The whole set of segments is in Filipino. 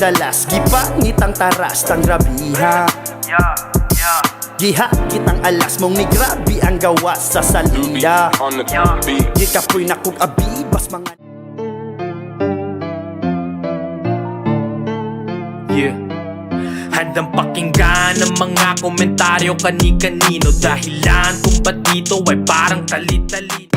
madalas gipangit ang taras tang grabiha. Giha kitang alas mong ni grabe ang gawas sa salida. Gikapoy na kong abibas mga Handang pakinggan ang mga komentaryo kani-kanino, dahilan kung ba't dito ay parang talit-talit.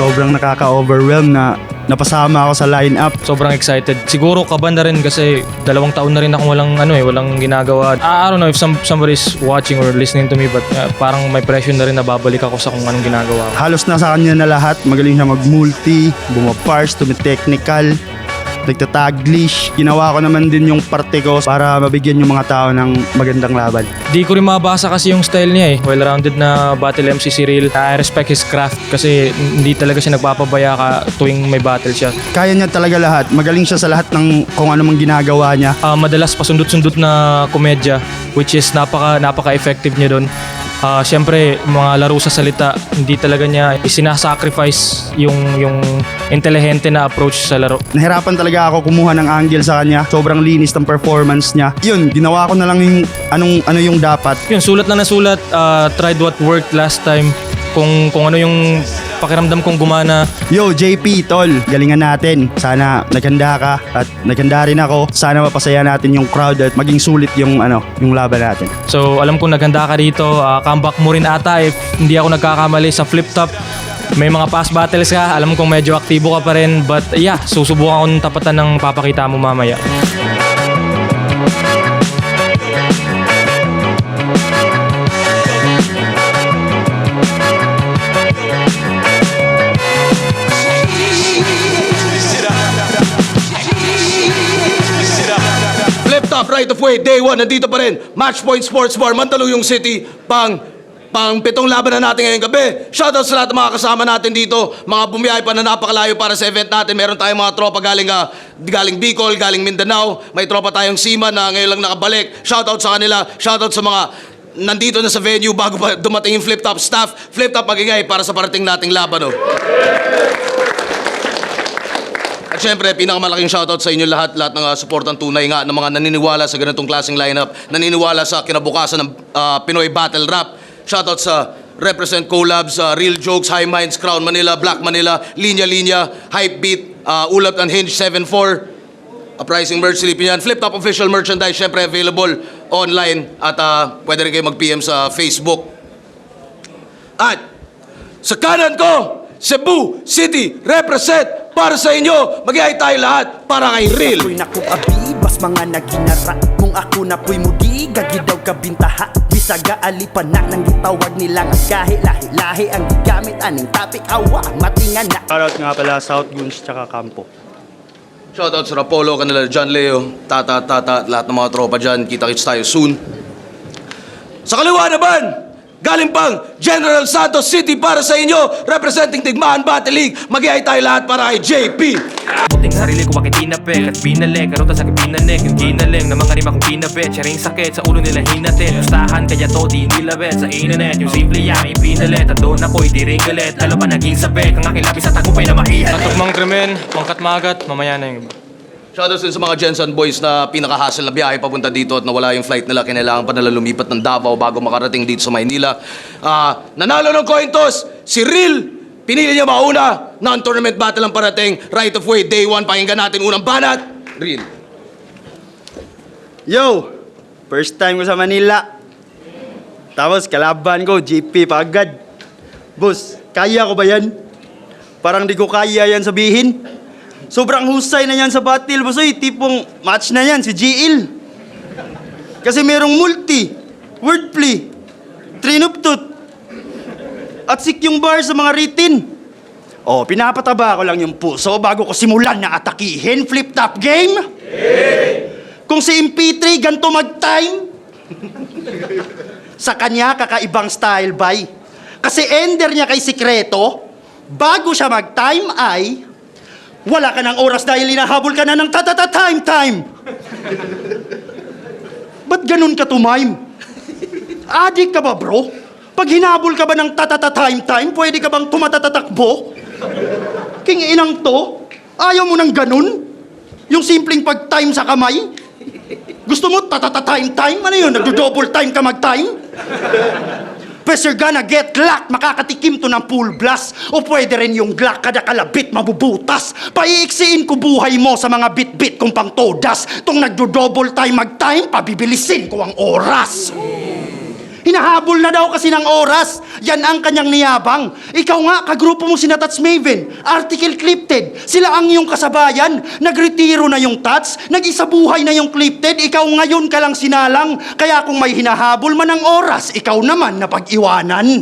Sobrang nakaka-overwhelm na napasama ako sa lineup. Sobrang excited. Siguro kaban na rin kasi 2 taon na rin akong walang ginagawa. I don't know if somebody's watching or listening to me, but parang may pressure na rin na babalik ako sa kung anong ginagawa ko. Halos nasa kanya na lahat. Magaling siya mag-multi, bumapars, tumi-technical, nagtataglish. Ginawa ko naman din yung parte ko para mabigyan yung mga tao ng magandang laban. Di ko rin mabasa kasi yung style niya eh. Well-rounded na battle MC si Real. I respect his craft kasi hindi talaga siya nagpapabaya ka tuwing may battle siya. Kaya niya talaga lahat. Magaling siya sa lahat ng kung ano mang ginagawa niya. Madalas pasundot-sundot na komedya, which is napaka-effective niya doon. Siyempre, mga laro sa salita, hindi talaga niya isinasacrifice yung intelihente na approach sa laro. Nahirapan talaga ako kumuha ng angle sa kanya. Sobrang linis ng performance niya. Yun, ginawa ko na lang yung ano yung dapat. Yun, sulat lang na sulat. Tried what worked last time. Kung ano yung pakiramdam kong gumana. Yo, JP, tol, galingan natin. Sana naghanda ka at naghanda rin ako. Sana mapasaya natin yung crowd at maging sulit yung laban natin. So, alam kong naghanda ka dito. Comeback mo rin ata if hindi ako nagkakamali sa flip top. May mga past battles ka. Alam kong medyo aktibo ka pa rin. But yeah, susubukan akong tapatan ng papakita mo mamaya. Right of way, day 1, nandito pa rin. Match Point Sports Bar, Mandaluyong City, pang 7 laban na natin ngayong gabi. Shoutout sa lahat ng mga kasama natin dito, mga bumiyahe pa na napakalayo para sa event natin. Meron tayong mga tropa galing Bicol, galing Mindanao. May tropa tayong Seaman na ngayon lang nakabalik. Shoutout sa kanila, shoutout sa mga nandito na sa venue bago pa dumating yung Flip Top staff. Flip Top magigay para sa parating nating laban. At syempre, pinakamalaking shoutout sa inyo lahat ng supportang tunay nga ng mga naniniwala sa ganitong klaseng lineup, naniniwala sa kinabukasan ng Pinoy Battle Rap. Shoutout sa Represent Collabs, Real Jokes, High Minds, Crown Manila, Black Manila, Linya Linya, Hype Beat, Ulap and Hinge 74, Uprising Merch, silipin yan. Flip Top official merchandise, syempre available online at pwede rin kayo mag-PM sa Facebook. At sa kanan ko, Cebu City Represent. Para sa inyo, mag-iay tayo lahat para kay Real. Ako'y nakong abibas mga naginara. Kung ako na po'y mudi, gagidaw kabintaha. Bisaga alipan na nang gitawag nilang agahe. Lahi-lahi ang gigamit aning topic awa. Matingan na. Shoutout nga pala South Guns tsaka Campo. Shoutout sa Rapolo, kanila John Leo, Tata, lahat ng mga tropa dyan. Kita-kits tayo soon. Sa kaliwa naman, galing pang General Santos City para sa inyo, representing Tigmaan Battle League. Mag-iay tayo lahat para kay JP. Puting sarili ko bakit tinapik at binalik. Karuta sa pinanik, yung ginaling na mga rima kong pinabit. Sharing sakit sa ulo nila hinatin. Gustahan kaya to di nilabit sa internet. Yung simple yang ipinalit at doon ako'y di rin galit. Lalo pa naging sabik, ang aking labis sa tagumpay na maihalit. Katugmang krimen, pangkat magat, mamaya na yung iba. Shoutouts din sa mga Jensen boys na pinaka-hassle na biyahe papunta dito at nawala yung flight nila. Kinailangan pa nila lumipat ng Davao bago makarating dito sa Maynila. Nanalo ng coin toss, si Real. Pinili niya mauna. Non-tournament battle ang parating. Right of way, day 1. Pakinggan natin unang banat. Real. Yo! First time ko sa Manila. Tapos kalaban ko, GP pa agad. Boss, kaya ko ba yan? Parang di ko kaya yan sabihin. Sobrang husay na yan sa battle, boss. Oy, tipong match na yan, si GL. Kasi merong multi, wordplay, trinuptut, at sik yung bar sa mga written. Oh, pinapataba ko lang yung puso bago ko simulan na atakihin. Flip-top game? Kung si MP3 ganito mag-time, sa kanya kakaibang style by. Kasi ender niya kay sikreto, bago siya mag-time ay, wala ka ng oras dahil hinahabol ka na ng time. Ba't ganun ka tumime? Adik ka ba, bro? Pag hinabol ka ba ng time, pwede ka bang tumatatakbo? King inang to, ayaw mo ng ganun? Yung simpleng pag-time sa kamay? Gusto mo time? Ano yun? Nagdo-double time ka mag-time? Pwes you're gonna get Glock, makakatikim to ng full blast. O pwede rin yung Glock, kada kalabit mabubutas. Paiiksiin ko buhay mo sa mga bit-bit kong pang todas. Tung nagdo-double time mag-time, pabibilisin ko ang oras. Hinahabol na daw kasi ng oras. Yan ang kanyang niyabang. Ikaw nga, kagrupo mo sina Tats Maven, Article Clipted. Sila ang iyong kasabayan. Nagretiro na yung Tats, nag-isabuhay na yung Clipted. Ikaw ngayon ka lang sinalang. Kaya kung may hinahabol man ng oras, ikaw naman na pag-iwanan.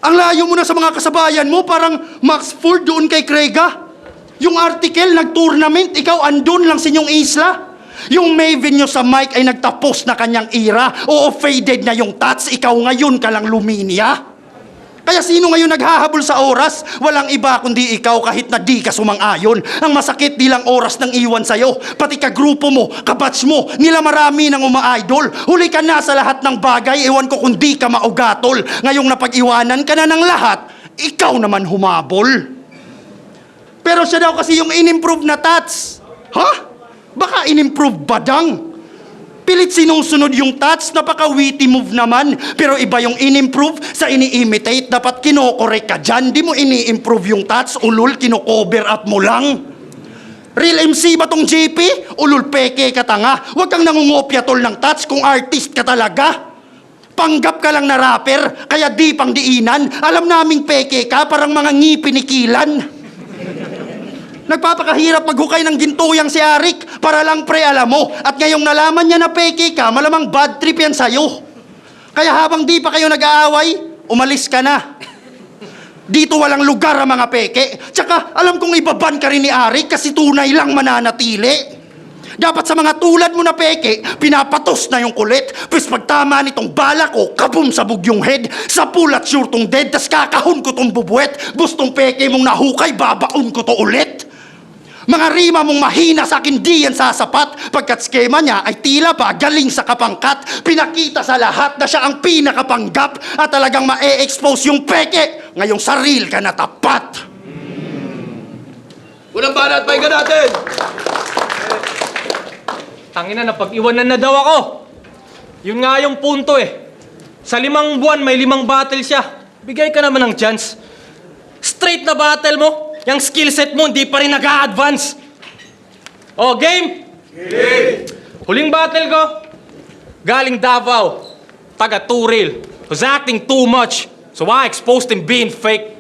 Ang layo mo na sa mga kasabayan mo, parang Max Ford doon kay Krega. Yung Article, nag-tournament, ikaw andun lang sa inyong isla. Yung Maven nyo sa mic ay nagtapos na kanyang era. Oo, faded na yung Tats. Ikaw ngayon ka lang luminya. Kaya sino ngayon naghahabol sa oras? Walang iba kundi ikaw kahit na di ka sumang-ayon. Ang masakit di lang oras ng iwan sa'yo. Pati kagrupo mo, kabatch mo, nila marami nang uma-idol. Huli ka na sa lahat ng bagay. Ewan ko kung di ka maugatol. Ngayong napag-iwanan ka na ng lahat, ikaw naman humabol. Pero siya daw kasi yung in-improve na Tats. Ha? Baka in-improve badang. Pilit sinusunod yung Tats, napaka-witty move naman. Pero iba yung in-improve sa ini-imitate. Dapat kinokorek ka dyan. Di mo ini-improve yung Tats, ulul, kino-cover up mo lang. Real MC ba tong JP? Ulul, peke ka tanga. Huwag kang nangungopya tol ng Tats kung artist ka talaga. Panggap ka lang na rapper, kaya di pang diinan. Alam naming peke ka, parang mga ngipinikilan. Nagpapakahirap maghukay ng gintuyang si Arik para lang pre alam mo. At ngayong nalaman niya na peke ka, malamang bad trip yan sa'yo. Kaya habang di pa kayo nag-aaway, umalis ka na. Dito walang lugar ang mga peke. Tsaka alam kong ibaban ka rin ni Arik kasi tunay lang mananatili. Dapat sa mga tulad mo na peke, pinapatos na yung kulit. Pwes pagtama nitong bala ko, kabum sabog yung head. Sa pulat sure tong dead, tas kakahon ko tong bubuet. Bustong peke mong nahukay, babaon ko to ulit. Mga rima mong mahina sa akin di yan sasapat. Pagkat skema niya ay tila ba galing sa kapangkat. Pinakita sa lahat na siya ang pinakapanggap. At talagang ma-e-expose yung peke. Ngayong saril ka na tapat. Unang banat, pahinga natin! Tangina na, pag-iwanan na daw ako. Yun nga yung punto eh. Sa 5 buwan, may 5 battle siya. Bigay ka naman ng chance. Straight na battle mo. Yung skill set mo, hindi pa rin nag-a-advance. Oh, game? Game! Huling battle ko, galing Davao, taga Turil. Was acting too much, so I exposed him being fake.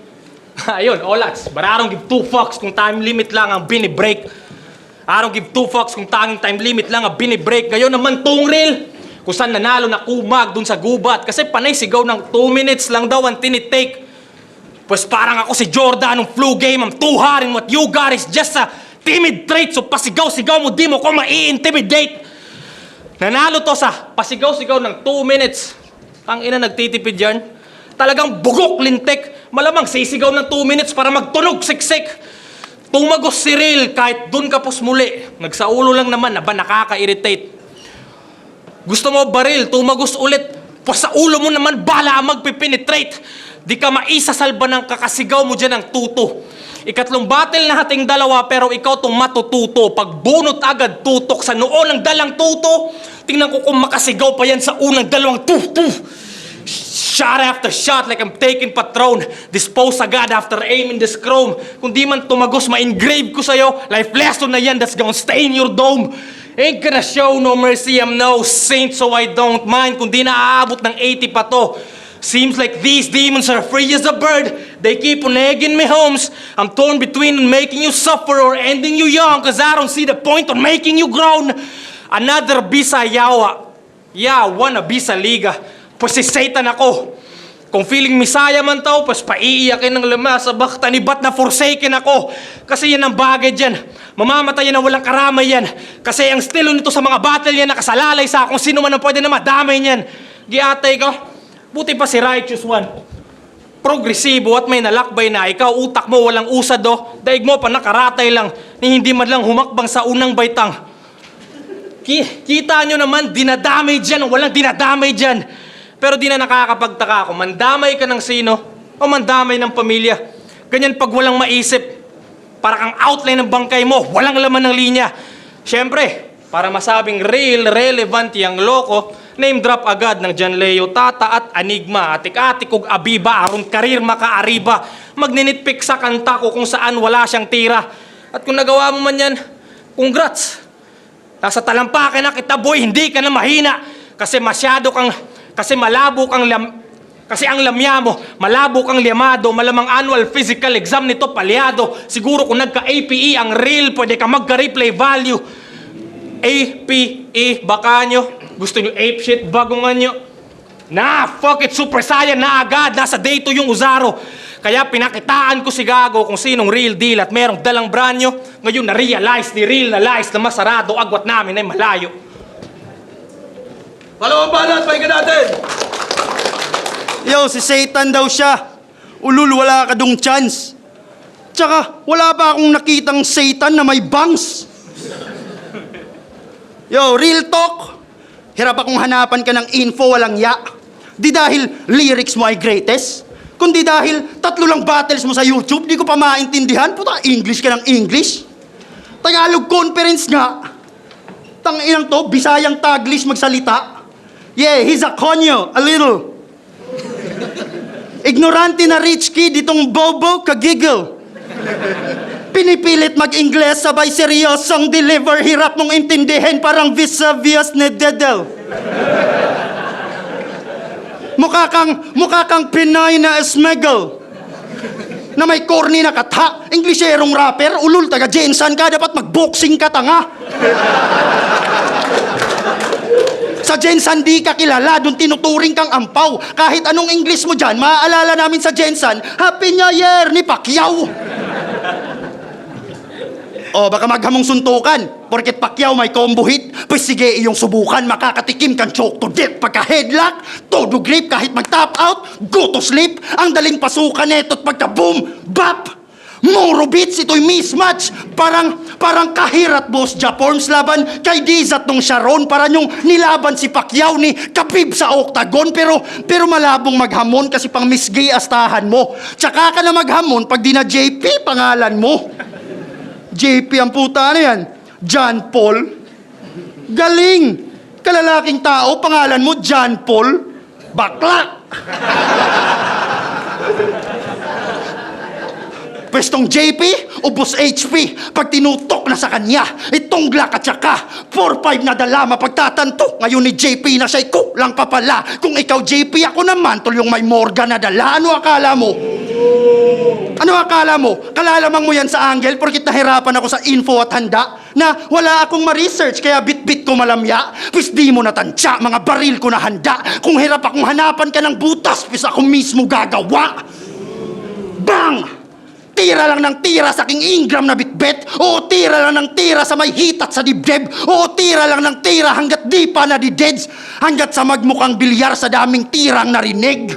Ayun, olats. But I don't give 2 fucks kung time limit lang ang binibreak. I don't give 2 fucks kung tanging time limit lang ang binibreak. Ngayon naman Turil, kung saan nanalo na kumag dun sa gubat. Kasi panay sigaw ng 2 minutes lang daw ang tinitake. Pues parang ako si Jordan ng flu game. I'm too hard and what you got is just a timid trait. So pasigaw-sigaw mo, di mo ko mai-intimidate. Nanalo to sa pasigaw-sigaw ng 2 minutes. Ang ina nagtitipid yan. Talagang bugok lintik. Malamang sisigaw ng 2 minutes para magtunog siksik. Tumagos si Real kahit dun kapos muli. Nagsaulo lang naman na ba nakaka-irritate. Gusto mo baril, tumagos ulit. Pues sa ulo mo naman bala ang magpipenetrate. Di ka maisasalba ng kakasigaw mo dyan ng tuto. Ikatlong battle na hating dalawa pero ikaw tong matututo. Pag bunot agad tutok sa noo ng dalang tuto, tingnan ko kung makasigaw pa yan sa unang dalawang tuto. Shot after shot like I'm taking Patron. Dispose agad after aiming this chrome. Kung di man tumagos, ma-engrave ko sa'yo. Life lesson na yan that's gonna stay in your dome. Ain't gonna show no mercy, I'm no saint so I don't mind. Kung di na aabot ng 80 pa to. Seems like these demons are free as a bird. They keep on egging me homes. I'm torn between making you suffer or ending you young. Cause I don't see the point on making you grown. Another Bisayawa. Yeah, wanna Bisa Liga. Pues si Satan ako. Kung feeling misaya man tao, pues paiiyakin ng lama sa bakta ni ba't na forsaken ako. Kasi yan ang bagay dyan. Mamamatay yan na walang karamay yan. Kasi ang estilo nito sa mga battle yan nakasalalay sa kung sino man ang pwede na madamay niyan. Giatay ko, buti pa si Righteous One. Progresibo at may nalakbay na ikaw, utak mo walang usad do. Daig mo pa nakaratay lang, ni hindi man lang humakbang sa unang baitang. Kita nyo naman, dinadamay dyan, walang dinadamay dyan. Pero di na nakakapagtaka kung mandamay ka ng sino o mandamay ng pamilya. Ganyan pag walang maisip. Para kang outline ng bangkay mo, walang laman ng linya. Siyempre, para masabing real, relevant yang loko, name drop agad ng John Leo, Tata at Enigma, atik-atik ug abiba, aron karir makaariba. Magninitpik sa kanta ko kung saan wala siyang tira. At kung nagawa mo man yan, congrats. Nasa talampakan na kita, boy, hindi ka na mahina. Kasi masyado kang... Kasi malabo kang kasi ang lamya mo, malabo kang liamado, malamang annual physical exam nito palyado. Siguro kung nagka-APE ang real, pwede ka magka-replay value. APE, baka nyo, gusto nyo ape shit, bagungan nyo. Fuck it, super saiyan na agad, nasa day 2 yung Uzaro. Kaya pinakitaan ko si Gago kung sinong real deal at merong dalang branyo. Ngayon na-realize ni real na lies na masarado, agwat namin ay malayo. Palawang banat, pahinga natin! Yo, si Satan daw siya. Ulul, wala ka dong chance. Tsaka, wala pa akong nakitang Satan na may bangs. Yo, real talk. Hirap akong hanapan ka ng info, walang ya. Di dahil lyrics mo ay greatest, kundi dahil 3 lang battles mo sa YouTube, di ko pa maintindihan. Puta, English ka ng English. Tagalog conference nga. Tanginang to, Bisayang Taglish magsalita. Yeah, he's a konyo, a little. Ignorante na rich kid, itong bobo kagiggle. Pinipilit mag-Ingles, sabay seryosong deliver. Hirap mong intindihin, parang vis-a-vis ni Dedel. Mukha kang Pinoy na smeggle. Na may corny na katha. Englisherong rapper, ulul, taga Jensan ka, dapat mag-boxing ka, tanga. Sa Jensan di ka kilala, dun tinuturing kang ampaw. Kahit anong English mo dyan, maaalala namin sa Jensan, Happy New Year ni Pacquiao. O, baka maghamong suntukan. Porket Pacquiao may combo hit, pues sige iyong subukan, makakatikim kang choke to death. Pagka headlock, todo grip, kahit mag-tap out, go to sleep. Ang daling pasukan neto't pagka boom, bap. Moro beats, ito'y mismatch. Parang kahirat boss Japorms laban kay Dizat nung Sharon. Para yung nilaban si Pacquiao ni Khabib sa octagon. Pero malabong maghamon kasi pang Miss Gay astahan mo. Tsaka ka na maghamon pag di na JP pangalan mo. JP ang puta na yan. John Paul. Galing. Kalalaking tao, pangalan mo John Paul. Bakla. Pwestong JP, ubos HP. Pag tinutok na sa kanya, itongla ka tsaka 4-5 na dala, mapagtatanto. Ngayon ni JP na siya'y kulang pa pala. Kung ikaw JP, ako naman tol yung may Morgan na dala. Ano akala mo? Ano akala mo? Kalalamang mo yan sa angle porkit nahirapan ako sa info at handa na wala akong ma-research kaya bit-bit ko malamya. Pis di mo natansya, mga baril ko na handa. Kung hirap akong hanapan ka ng butas, pis ako mismo gagawa. Bang! Tira lang ng tira sa king Ingram na bitbet. O tira lang ng tira sa may hitat sa dibdib. O tira lang ng tira hanggat di pa na di-deads. Hanggat sa magmukhang bilyar sa daming tirang narinig.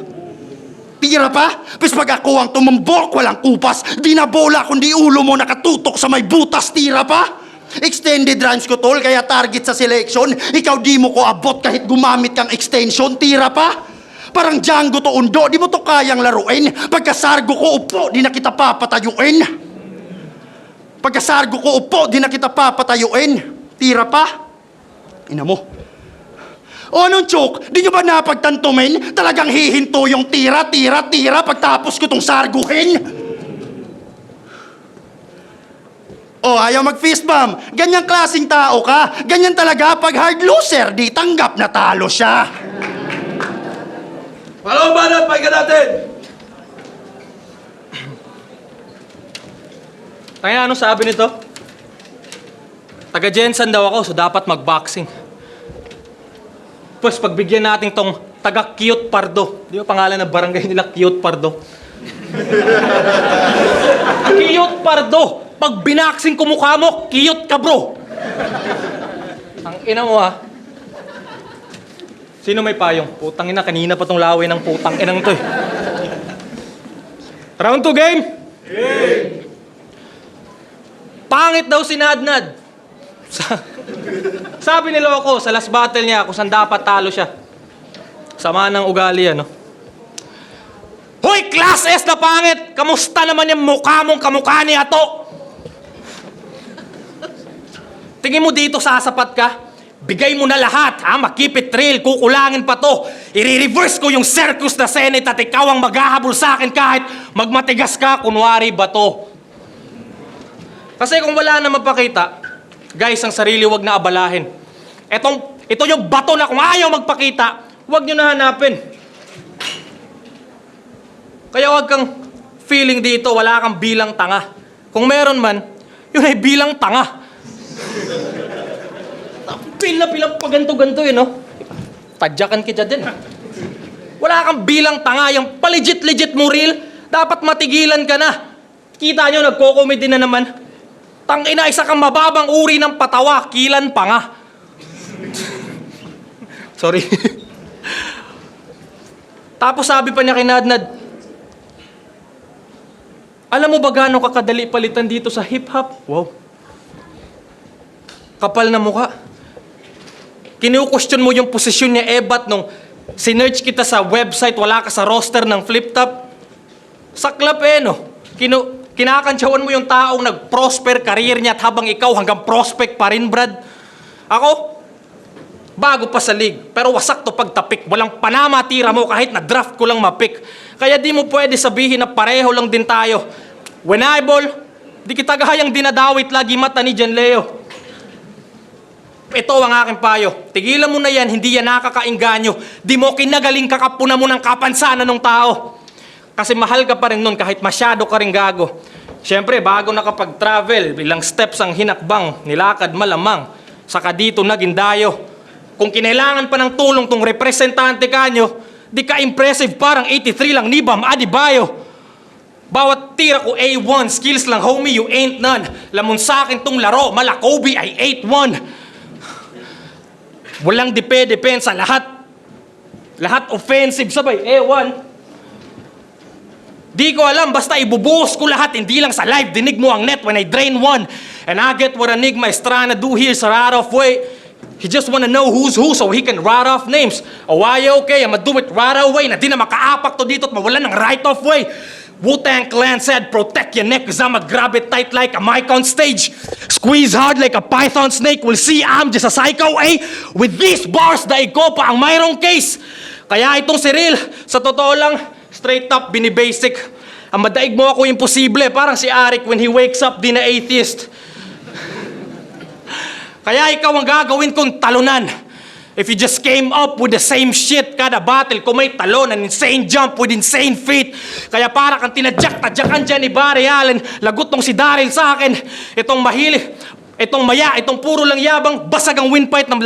Tira pa? Pis pag ako ang tumambok, walang kupas. Di na bola kundi ulo mo nakatutok sa may butas. Tira pa? Extended range ko tol, kaya target sa selection. Ikaw di mo ko abot kahit gumamit kang extension. Tira pa? Parang Django to undo, di mo to kayang laruin. Pagkasargo ko upo, di na kita papatayuin. Pagkasargo ko upo, di na kita papatayuin. Tira pa? Ina mo. O anong choke? Di nyo ba napagtantumin? Talagang hihinto yung tira pagtapos ko tong sarguhin. O ayaw mag-fist bump. Ganyang klaseng tao ka. Ganyan talaga pag hard loser, di tanggap na talo siya. Palawang banat, pahinga natin! Kaya ano sabi nito? Taga Jensen daw ako, so dapat mag-boxing. Pues pagbigyan natin tong taga Cute Pardo. Di ba pangalan ng barangay nila, Cute Pardo? Cute Pardo! Pag binaksing ko mukha mo, cute ka bro! Ang ina mo ha. Sino may payong? Putang ina, kanina pa tong laway ng putang inang to eh. Round 2 game? Pangit daw si Nadnad. Sabi ni Loco, sa last battle niya, kung saan dapat talo siya. Sama ng ugali, ano? Hoy, class S na pangit! Kamusta naman yung mukha mong kamukha ni Ato? Tingin mo dito sasapat ka? Bigay mo na lahat, ha? Makip it real, kukulangin pa to. I-reverse ko yung circus na Senate at ikaw ang maghahabol sa akin kahit magmatigas ka, kunwari bato. Kasi kung wala na mapakita, guys, ang sarili wag na abalahin. Ito yung bato na kung ayaw magpakita, wag nyo na hanapin. Kaya wag kang feeling dito, wala kang bilang tanga. Kung meron man, yun ay bilang tanga. Pila-pila pa ganto-ganto yun, no? Tadyakan kita din. Wala kang bilang tanga, yung palegit-legit mo real, dapat matigilan ka na. Kita nyo, nagko-comedy na naman. Tangina, isa kang mababang uri ng patawa, kilan pa nga. Sorry. Tapos sabi pa niya kay Nadnad, alam mo ba gaano kakadali palitan dito sa hip-hop? Wow. Kapal na mukha. Kinu-question mo yung posisyon niya, Ebat, nung sinerch kita sa website, wala ka sa roster ng flip-top. Saklap eh, no? Kinakantsawan mo yung taong nag-prosper career niya at habang ikaw hanggang prospect pa rin, Brad. Ako, bago pa sa league, pero wasak to pagtapik. Walang panama tira mo kahit na draft ko lang mapik. Kaya di mo pwede sabihin na pareho lang din tayo. When I ball, di kita gahayang dinadawit lagi mata ni Jan Leo. Ito ang aking payo. Tigilan mo na yan, hindi yan nakakainganyo. Di mo kinagaling kakapuna mo ng kapansanan ng tao. Kasi mahal ka pa rin nun kahit masyado ka rin gago. Siyempre, bago nakapag-travel, ilang steps ang hinakbang, nilakad malamang. Saka dito naging dayo. Kung kinailangan pa ng tulong tong representante kanyo, di ka impressive parang 83 lang ni Bam Adebayo. Bawat tira ko A1, skills lang homie, you ain't none. Lamon sa akin tong laro, mala Kobe ay 8-1. Walang depensa, lahat offensive sabay, A1. Di ko alam, basta ibubuhos ko lahat, hindi lang sa live, dinig mo ang net when I drain one. And I get what Enigma is trying to do here sa right-off way. He just wanna know who's who so he can write off names. Oh, why okay, I'ma do it right away na di na makaapak to dito at mawalan ng right-off way. Wu-Tang Clan said, protect your neck cause I'ma grab it tight like a mic on stage. Squeeze hard like a python snake. We'll see I'm just a psycho, eh? With these bars, daig ko pa ang mayroong case. Kaya itong si Real, sa totoo lang, straight up binibasic. Ang madaig mo ako imposible, parang si Arik when he wakes up, di na atheist. Kaya ikaw ang gagawin kong talunan. If you just came up with the same shit kada battle, kung may talon, an insane jump with insane feet. Kaya para kang tinadyak-tadyakan dyan ni Barry Allen, lagot tong si Daryl sa akin. Itong mahili, itong maya, itong puro lang yabang, basag ang windpipe ng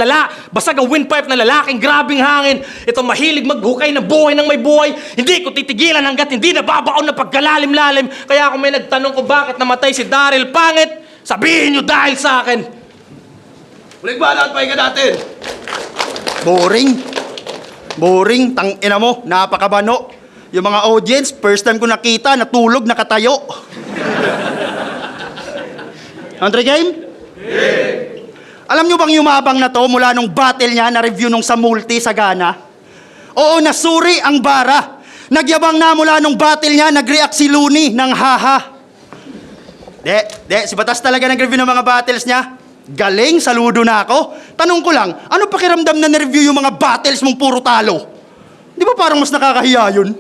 basag ang windpipe ng lalaking grabing hangin. Itong mahilig maghukay ng buhay ng may buhay, hindi ko titigilan hanggat hindi nababaon na pagkalalim-lalim. Kaya kung may nagtanong kung bakit namatay si Daryl pangit, sabihin nyo dahil sa akin. Uling ba lahat pahinga natin? Boring, tangina mo, napakabano. Yung mga audience, first time ko nakita, natulog, nakatayo. Andre game? Alam nyo bang yumabang na to mula nung battle niya na review nung sa multi sa Ghana? Oo, nasuri ang bara. Nagyabang na mula nung battle niya, nag-react si Looney ng haha. Si Batas talaga nag-review ng mga battles niya. Galing, saludo na ako. Tanong ko lang, ano pakiramdam na nireview yung mga battles mong puro talo? Di ba parang mas nakakahiya yun?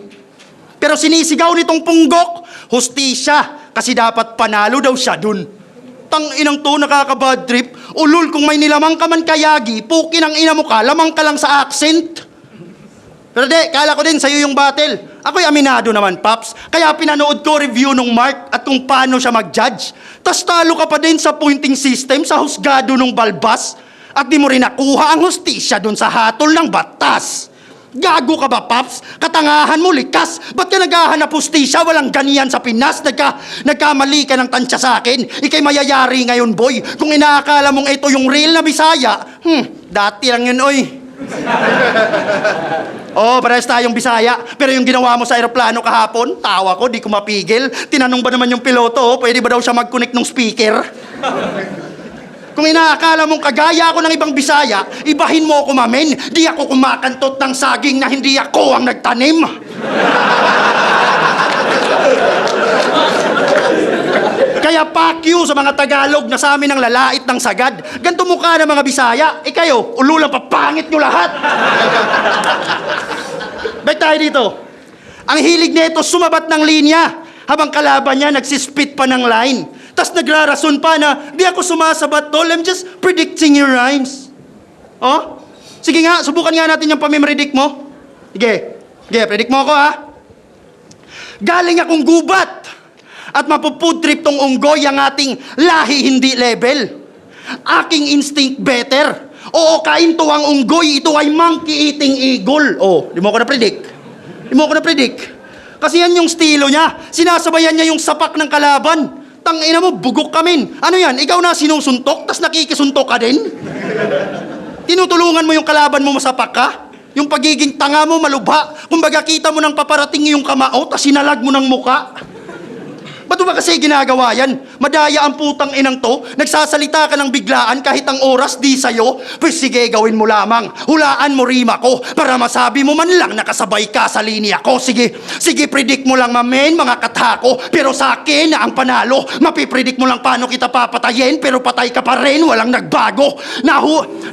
Pero sinisigaw nitong punggok, hustisya, kasi dapat panalo daw siya dun. Tang-inang to, nakaka-bad trip. Ulul, kung may nilamang ka man kayagi, pukin ang ina mo ka, lamang ka lang sa accent. Pero kala ko din sa'yo yung battle. Ako'y aminado naman, Paps. Kaya pinanood ko review nung Mark at kung paano siya mag-judge. Tas talo ka pa din sa pointing system sa husgado nung balbas. At di mo rin nakuha ang hustisya dun sa hatol ng batas. Gago ka ba, Paps? Katangahan mo, likas. Ba't ka naghahanap hustisya? Walang ganyan sa Pinas. Nagkamali ka ng tansya sa akin. Ika'y mayayari ngayon, boy. Kung inaakala mong ito yung real na Bisaya, dati lang yun, oy. Oh, parehas tayong Bisaya. Pero yung ginawa mo sa aeroplano kahapon, tawa ko, di ko mapigil. Tinanong ba naman yung piloto, pwede ba daw siya mag-connect ng speaker? Kung inaakala mong kagaya ako ng ibang Bisaya, ibahin mo ako, mamen. Di ako kumakantot ng saging na hindi ako ang nagtanim. Kaya fuck you sa mga Tagalog na sa amin ang lalait ng sagad. Ganto mukha ng mga Bisaya. Kayo, ululang papangit nyo lahat. Ba't tayo dito? Ang hilig nito sumabat ng linya habang kalaban niya nagsispit pa ng line. Tas nagrarason pa na, di ako sumasabat tol, I'm just predicting your rhymes. Oh? Sige nga, subukan nga natin yung pamimredict mo. Sige, predict mo ako ha. Galing akong gubat at mapufood trip tong unggoy ang ating lahi hindi level. Aking instinct better. Oo, kain to ang unggoy, ito ay monkey eating eagle. Oh, di mo ako na-predict. Kasi yan yung estilo niya. Sinasabayan niya yung sapak ng kalaban. Tangina mo, bugok ka min. Ano yan, ikaw na sinusuntok, tas nakikisuntok ka din? Tinutulungan mo yung kalaban mo masapak ka? Yung pagiging tanga mo malubha? Kumbaga kita mo nang paparating yung kamao, tas sinalag mo ng muka? Ba't ba kasi ginagawa yan? Madaya ang putang inang to, nagsasalita ka ng biglaan kahit ang oras di sa'yo. Pues sige, gawin mo lamang. Hulaan mo rima ko para masabi mo man lang nakasabay ka sa linya ko. Sige, predict mo lang mamen, mga katako. Pero sa akin na ang panalo. Mapipredict mo lang paano kita papatayin, pero patay ka pa rin, walang nagbago.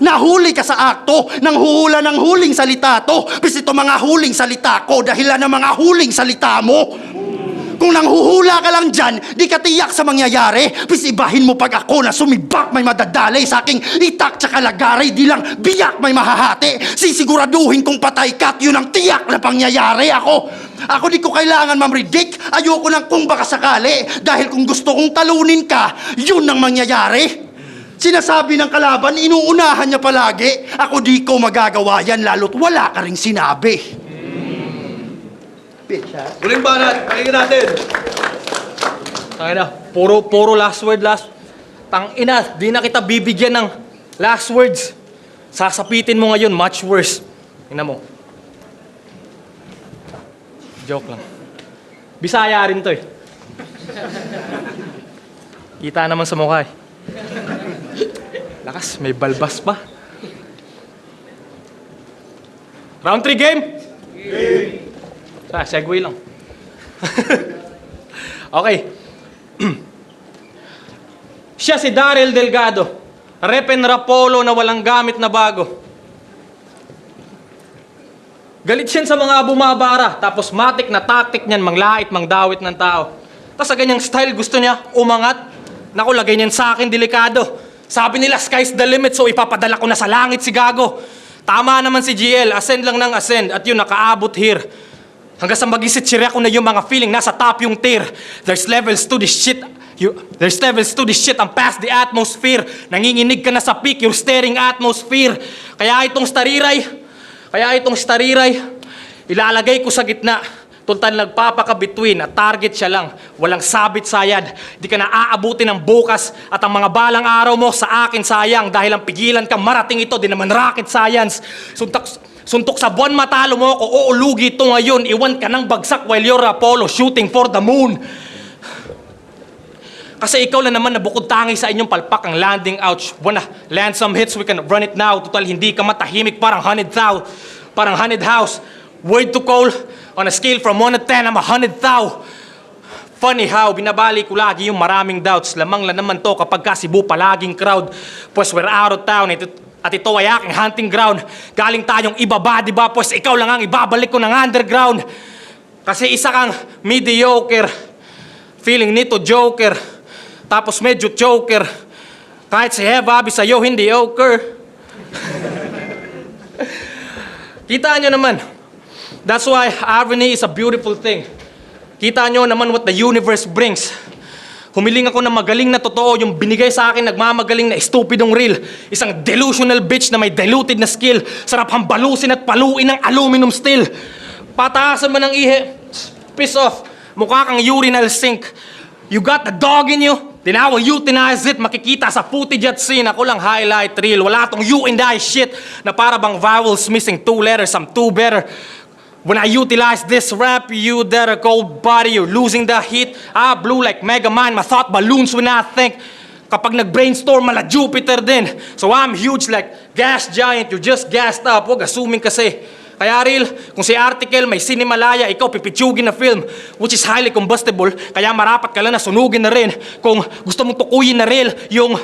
Nahuli ka sa akto, nang huhula ng huling salita to. Pues ito mga huling salita ko, dahilan ng mga huling salita mo. Kung nanghuhula ka lang dyan, di ka tiyak sa mangyayari. Pis ibahin mo pag ako na sumibak may madadalay sa aking itak tsaka lagari, di lang biyak may mahahati. Sisiguraduhin kong patay ka at yun ang tiyak na pangyayari. Ako di ko kailangan mamridik. Ayoko nang kung baka sakali. Dahil kung gusto kong talunin ka, yun ang mangyayari. Sinasabi ng kalaban, inuunahan niya palagi. Ako di ko magagawa yan lalo't wala ka ring sinabi. Huling banat, pakinggan natin. Tangina, puro last word. Tangina, di na kita bibigyan ng last words. Sasapitin mo ngayon, much worse. Tingnan mo. Joke lang. Bisaya rin to eh. Kita naman sa mukha eh. Lakas, may balbas pa. Round 3 game? Segue lang. Okay. Siya si Daryl Delgado. Rep and Rapolo na walang gamit na bago. Galit siya sa mga bumabara. Tapos matik na tactic niyan, manglait, mangdawit ng tao. Tapos sa ganyang style gusto niya umangat. Naku, lagay niyan sa akin delikado. Sabi nila sky's the limit, so ipapadala ko na sa langit si Gago. Tama naman si GL, ascend lang ng ascend. At yun, nakaabot here. Hanggang sa mag-isip siya ko na yung mga feeling nasa top yung tier. There's levels to this shit. I'm past the atmosphere. Nanginginig ka na sa peak, you're staring atmosphere. Kaya itong stariray, ilalagay ko sa gitna. Tuntan nagpapaka-between at target siya lang. Walang sabit sayad. Di ka na aabutin ng bukas at ang mga balang araw mo sa akin sayang. Dahil ang pigilan ka marating ito, di naman rocket science. Suntok sa buwan matalo mo ako, uulugi ito ngayon. Iwan ka ng bagsak while you're Apollo shooting for the moon. Kasi ikaw lang naman na bukod tangi sa inyong palpak ang landing. Ouch, wanna land some hits, we can run it now. Total hindi ka matahimik, parang haunted house. Word to call, on a scale from 1 to 10, I'm 100,000. Funny how, binabali ko lagi yung maraming doubts. Lamang lang naman to kapag ka Cebu palaging crowd. Pues we're out of town, at ito ay aking hunting ground. Galing tayong ibaba, diba? Pues ikaw lang ang ibabalik ko ng underground. Kasi isa kang mediocre. Feeling nito joker. Tapos medyo choker. Kahit si Hevabi sa'yo, hindi okay. Kita nyo naman. That's why irony is a beautiful thing. Kita nyo naman what the universe brings. Humiling ako ng magaling na totoo, yung binigay sa akin nagmamagaling na estupidong real. Isang delusional bitch na may diluted na skill. Sarap hambalusin at paluin ng aluminum steel. Pataasan man ng ihe. Piss off. Mukha kang urinal sink. You got the dog in you. Then I will euthanize it. Makikita sa footage at scene. Ako lang highlight reel. Wala tong you and I shit na para bang vowels missing 2 letters. I'm too better. When I utilize this rap, you that a cold body, you're losing the heat. I blew like Mega Man, my thought balloons when I think. Kapag nag-brainstorm, mala Jupiter din. So I'm huge like gas giant, you're just gassed up. Huwag assuming kasi. Kaya real, kung si Article may sinimalaya, ikaw pipitsugin na film, which is highly combustible, kaya marapat ka lang na sunugin na rin. Kung gusto mong tukuyin na real, yung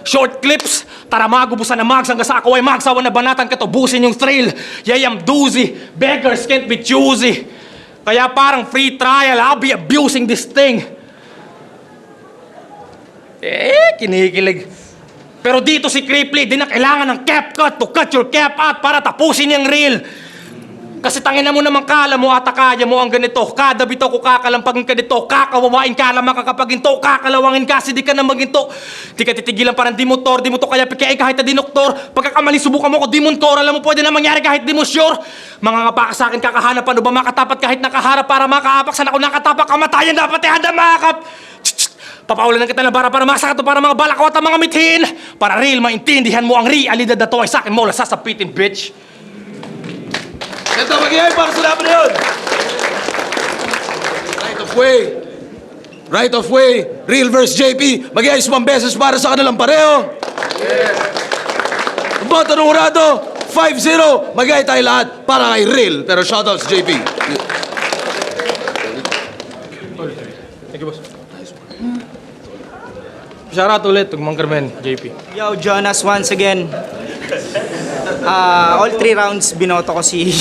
short clips, tara magubusan na mags hanggang sa ako ay magsawa na banatan ka tubusin yung thrill. Yayam doozy, beggars can't be choosy. Kaya parang free trial, I'll be abusing this thing. Kinikilig. Pero dito si Cripply, di na kailangan ng cap cut to cut your cap out para tapusin yung real. Kasi tangina mo naman kala mo at kaya mo ang ganito. Kada bito ko kakalampagin ka dito. Kakawawain ka lamang kakapaginto. Kakalawangin ka, di ka na maginto. Di ka titigilan parang di motor. Di mo to kaya pikay kahit na dinoktor. Pagkakamali subukan mo ko di montor. Alam mo pwede na mangyari kahit di mo sure. Mga ngapa ka sa akin kakahanap. Ano ba makatapat kahit nakaharap para makaapak. Sana ako nakatapak kamatayan dapat handa makap. Papaulan ng kita na para masakat to para mga balakot ang mga mithin. Para real maintindihan mo ang realidad na to ay sa akin mo lasasapitin bitch. Ito, mag-iay para sa laban na yun! Right of way, Real vs. JP, mag-iay 1 beses para sa kanilang pareho! Boto ng urado, 5-0, mag-iay tayo lahat para kay Real, pero shoutouts JP. Shoutout ulit, Tugmang Carmen, JP. Yo, Jonas, once again. All 3 rounds binoto ko si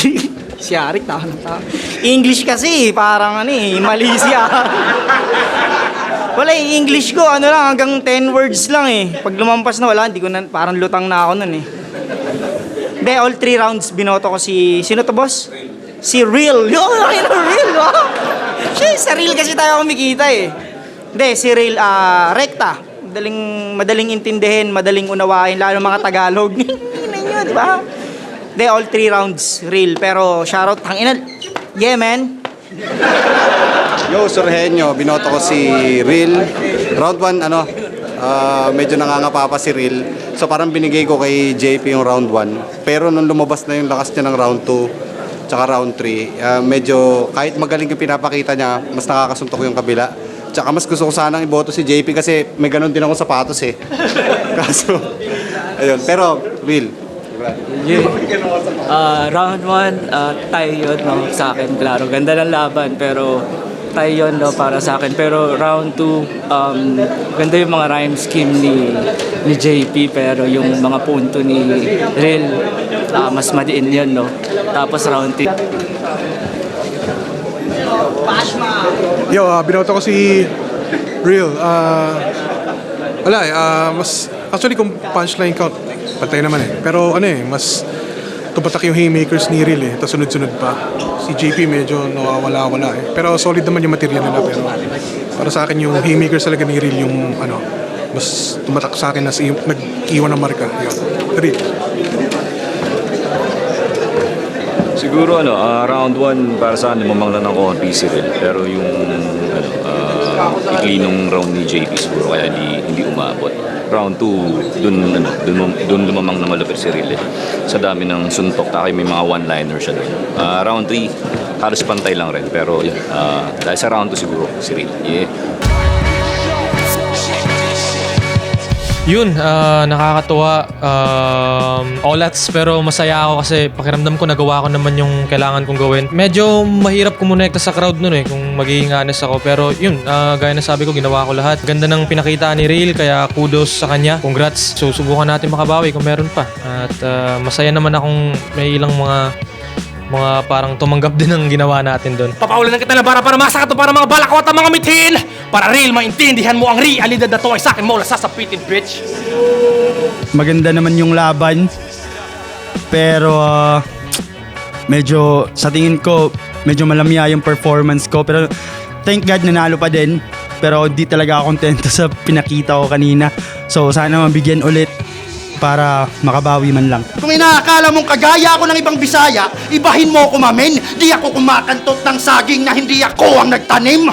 si Arik. English kasi, parang mali siya. Wala, English ko, lang, hanggang 10 words lang Pag lumampas na wala, hindi ko na, parang lutang na ako nun Hindi, all 3 rounds binoto ko si, sino to boss? Si Real. Yo, Real, Siya, sa Real kasi tayo kumikita Hindi, si Real, rekta. Madaling intindihin, madaling unawain, lalo mga Tagalog. Nyo, di ba? They all 3 rounds real, pero shoutout, tangina. Yeah, man. Yo, Sorhenyo, binoto ko si Real. Round 1, medyo nangangapa pa si Real. So parang binigay ko kay JP yung round 1. Pero nung lumabas na yung lakas niya ng round 2, tsaka round 3, medyo kahit magaling yung pinapakita niya, mas nakakasuntok yung kabila. Tsaka mas gusto ko sanang iboto si JP kasi may ganun din ako sapatos Kaso, ayun. Pero, Real. Round 1, tayo yun sa akin, klaro. Ganda ng laban, pero tayo yun para sa akin. Pero round 2, ganda yung mga rhyme scheme ni JP, pero yung mga punto ni Real, mas madiin yun, Tapos round 3. Yo, binoto ko si Real. Mas actually kung punchline count, patay naman Pero mas tumatak yung haymakers ni Real Tapos sunod-sunod pa. Si JP medyo nawawala-wala Pero solid naman yung material nila. Pero para sa akin yung haymakers talaga ni Real yung mas tumatak sa akin na nag-iwan ng marka. Yun. Real. Siguro round 1 para sa akin lumamang lang ng konti si Real. Pero yung ikli nung round ni JP siguro kaya hindi umabot. Round 2 dun lumamang na malupit si Real Sa dami ng suntok takay may mga one-liner siya dun. Round 3 halos pantay lang rin pero dahil sa round 2 siguro si Real. Yeah. Yun, nakakatuwa. Olats, pero masaya ako kasi pakiramdam ko nagawa ko naman yung kailangan kong gawin. Medyo mahirap kumonekta sa crowd nun kung magiging honest ako. Pero yun, gaya na sabi ko, ginawa ko lahat. Ganda ng pinakita ni Real, kaya kudos sa kanya. Congrats. So, subukan natin makabawi kung meron pa. At masaya naman akong may ilang mga parang tumanggap din ang ginawa natin doon. Papaulan ng kita na para masakat to para mga balakot ang mga mithin. Para real maintindihan mo ang realidad na to ay sa akin mo lasasapitin bitch. Maganda naman yung laban. Pero medyo sa tingin ko medyo malamya yung performance ko, pero thank God nanalo pa din. Pero di talaga ako kontento sa pinakita ko kanina. So sana mabigyan ulit para makabawi man lang. Kung inaakala mong kagaya ako ng ibang Bisaya, ibahin mo ako mamen. Di ako kumakantot ng saging na hindi ako ang nagtanim.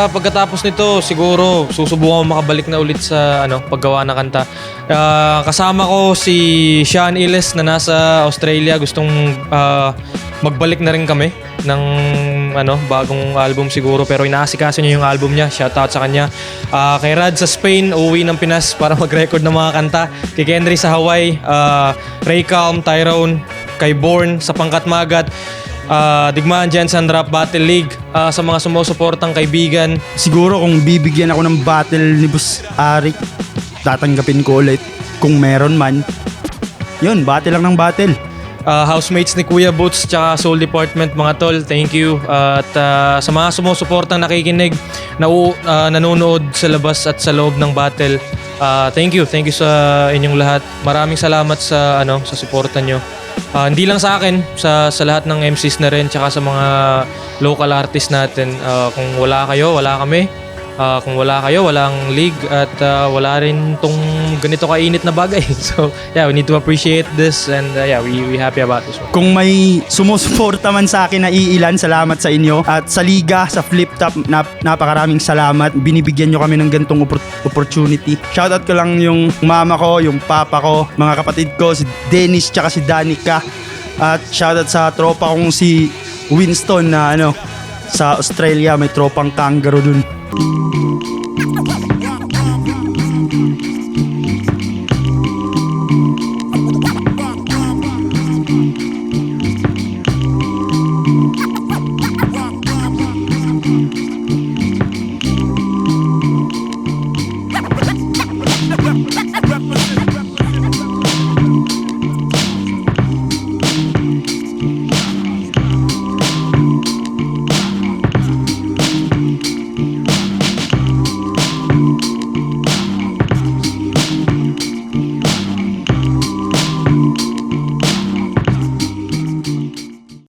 Pagkatapos nito siguro susubukan ko makabalik na ulit sa paggawa ng kanta. Kasama ko si Sean Illes na nasa Australia, gustong magbalik na rin kami ng bagong album siguro, pero inaasikaso niya yung album niya. Shoutout sa kanya. Kay Rad sa Spain, uuwi ng Pinas para mag-record ng mga kanta. Kay Kendry sa Hawaii, Ray Calm, Tyrone, kay Born sa Pangkat Magat, Digmaan dyan sa Rap Battle League, sa mga sumusuportang kaibigan. Siguro kung bibigyan ako ng battle ni Boss Arik, tatanggapin ko ulit kung meron man. Yun, battle lang ng battle. Housemates ni Kuya Boots tsaka Soul Department, mga tol, thank you. At sa mga sumusuportang nakikinig, nanonood sa labas at sa loob ng battle, thank you sa inyong lahat. Maraming salamat sa suporta nyo. Hindi lang sa akin, sa lahat ng MCs na rin, tsaka sa mga local artists natin. Kung wala kayo, wala kami. Kung wala kayo, walang league, at wala rin tong ganito kainit na bagay. So yeah, we need to appreciate this, and we happy about this one. Kung may sumusuporta man sa akin na iilan, salamat sa inyo. At sa liga, sa Flip Top, napakaraming salamat. Binibigyan nyo kami ng ganitong opportunity. Shoutout ko lang yung mama ko, yung papa ko, mga kapatid ko, si Dennis tsaka si Danica. At shoutout sa tropa kong si Winston na sa Australia, may tropang kangaroo dun.